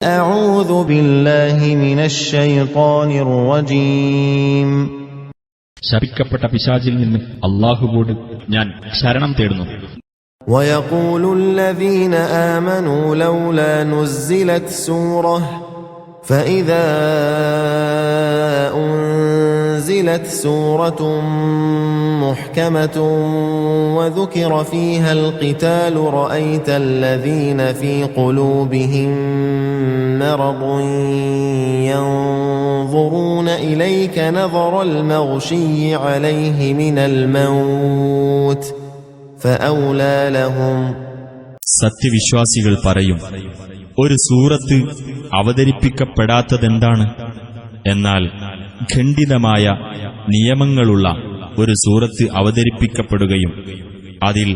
أعوذ بالله من الشيطان الرجيم ശപിക്കപ്പെട്ട പിശാചിൽ നിന്ന് അല്ലാഹുവോട് ഞാൻ ശരണം തേടുന്നു. ويقول الذين آمنوا لولا نزلت سورة فإذا أنزلت سورة محكمة وذكر فيها القتال رأيت الذين في قلوبهم مرض ينظرون إليك نظر المغشي عليه من الموت فأولى لهم. സത്യവിശ്വാസികൾ പറയും, ഒരു സൂറത്ത് അവതരിപ്പിക്കപ്പെടാത്തതെന്താണ്? എന്നാൽ ഖണ്ഡിതമായ നിയമങ്ങളുള്ള ഒരു സൂറത്ത് അവതരിപ്പിക്കപ്പെടുകയും അതിൽ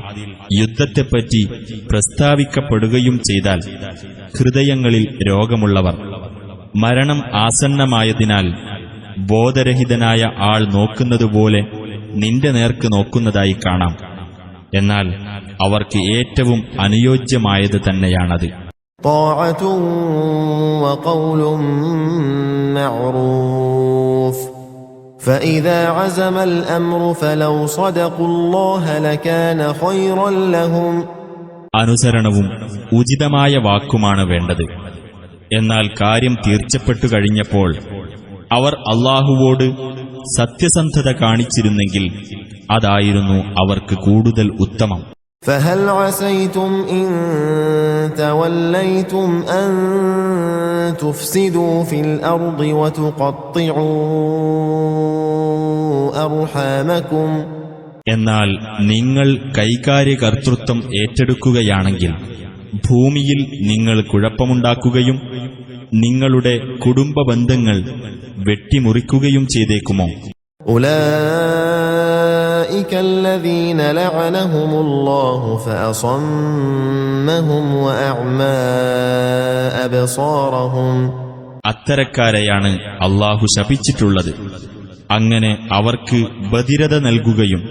യുദ്ധത്തെപ്പറ്റി പ്രസ്താവിക്കപ്പെടുകയും ചെയ്താൽ ഹൃദയങ്ങളിൽ രോഗമുള്ളവർ, മരണം ആസന്നമായതിനാൽ ബോധരഹിതനായ ആൾ നോക്കുന്നതുപോലെ നിന്റെ നേർക്ക് നോക്കുന്നതായി കാണാം. എന്നാൽ അവർക്ക് ഏറ്റവും അനുയോജ്യമായത് തന്നെയാണത്. طاعة وقول معروف فإذا عزم الأمر فلو صدقوا الله لكان خيرا لهم. അനുസരണവും ഉചിതമായ വാക്കുമാണ് വേണ്ടത്. എന്നാൽ കാര്യം തീർച്ചപ്പെട്ടു കഴിഞ്ഞപ്പോൾ അവർ അല്ലാഹുവോട് സത്യസന്ധത കാണിച്ചിരുന്നെങ്കിൽ അതായിരുന്നു അവർക്ക് കൂടുതൽ ഉത്തമം. فهل عسيتم إن توليتم أن تفسدوا في الأرض وتقطعوا أرحامكم. എന്നാൽ നിങ്ങൾ കൈകാര്യകർതൃത്വം ഏറ്റെടുക്കുകയാണെങ്കിൽ ഭൂമിയിൽ നിങ്ങൾ കുഴപ്പമുണ്ടാക്കുകയും നിങ്ങളുടെ കുടുംബ ബന്ധങ്ങൾ വെട്ടിമുറിക്കുകയും ചെയ്തേക്കുമോ? أولئك الذين لعنهم الله فأصمهم وأعمى أبصارهم. അത്തരക്കാരെയാണ് അല്ലാഹു ശപിച്ചിട്ടുള്ളത്. അങ്ങനെ അവർക്ക് ബധിരത നൽകുകയും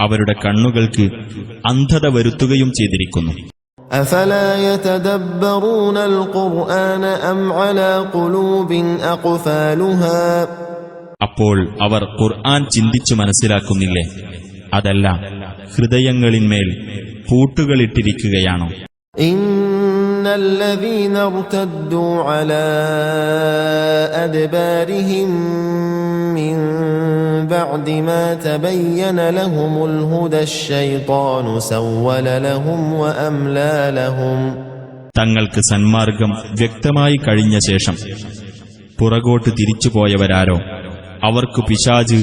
അവരുടെ കണ്ണുകൾക്ക് അന്ധത വരുത്തുകയും ചെയ്തിരിക്കുന്നു. أفلا يتدبرون القرآن أم على قلوب أقفالها. അപ്പോൾ അവർ ഖുർആൻ ചിന്തിച്ചു മനസ്സിലാക്കുന്നില്ലേ? അതല്ല, ഹൃദയങ്ങളിന്മേൽ പൂട്ടുകളിട്ടിരിക്കുകയാണോ? ഇന്നല്ലദീന ഇർതദ്ദൂ അലാ അദ്ബാരിഹിം മിൻ ബഅദി മാ തബയ്യന ലഹുമുൽ ഹുദ അശ്ശൈത്വാനു സവ്വല ലഹും വഅംലാ ലഹും. തങ്ങൾക്ക് സന്മാർഗം വ്യക്തമായി കഴിഞ്ഞ ശേഷം പുറകോട്ട് തിരിച്ചുപോയവരാരോ അവർക്ക് പിശാച്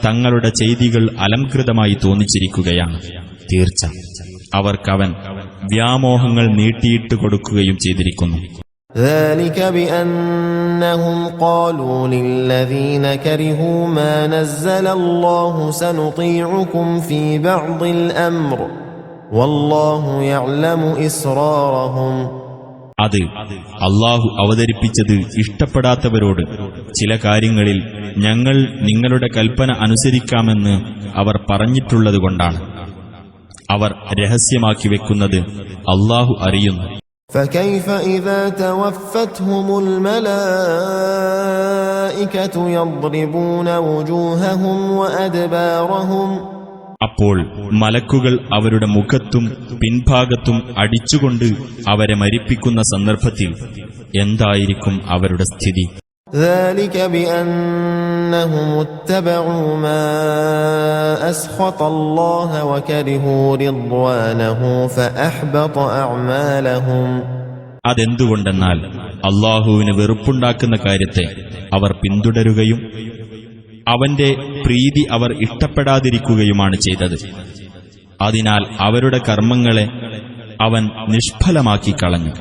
തങ്ങളുടെ ചെയ്തികൾ അലംകൃതമായി തോന്നിച്ചിരിക്കുകയാണ്. തീർച്ച അവർക്കവൻ വ്യാമോഹങ്ങൾ നീട്ടിയിട്ട് കൊടുക്കുകയും ചെയ്തിരിക്കുന്നു. ذلك بأنهم قالوا للذين كرهوا ما نزل الله سنطيعكم في بعض الأمر والله يعلم إسرارهم. അത് അല്ലാഹു അവതരിപ്പിച്ചത് ഇഷ്ടപ്പെടാത്തവരോട് ചില കാര്യങ്ങളിൽ ഞങ്ങൾ നിങ്ങളുടെ കൽപ്പന അനുസരിക്കാമെന്ന് അവർ പറഞ്ഞിട്ടുള്ളതുകൊണ്ടാണ്. അവർ രഹസ്യമാക്കി വെക്കുന്നത് അല്ലാഹു അറിയുന്നു. فكيف إذا توفتهم الملائكة يضربون وجوههم وأدبارهم. അപ്പോൾ മലക്കുകൾ അവരുടെ മുഖത്തും പിൻഭാഗത്തും അടിച്ചുകൊണ്ട് അവരെ മരിപ്പിക്കുന്ന സന്ദർഭത്തിൽ എന്തായിരിക്കും അവരുടെ സ്ഥിതി? ذلك بأنهم اتبعوا ما أسخط الله وكرهوا رضوانه فأحبط أعمالهم. അതെന്തുകൊണ്ടെന്നാൽ അല്ലാഹുവിന് വെറുപ്പുണ്ടാക്കുന്ന കാര്യത്തെ അവർ പിന്തുടരുകയും അവന്റെ പ്രീതി അവർ ഇഷ്ടപ്പെടാതിരിക്കുകയുമാണ് ചെയ്തത്. അതിനാൽ അവരുടെ കർമ്മങ്ങളെ അവൻ നിഷ്ഫലമാക്കി കളഞ്ഞു.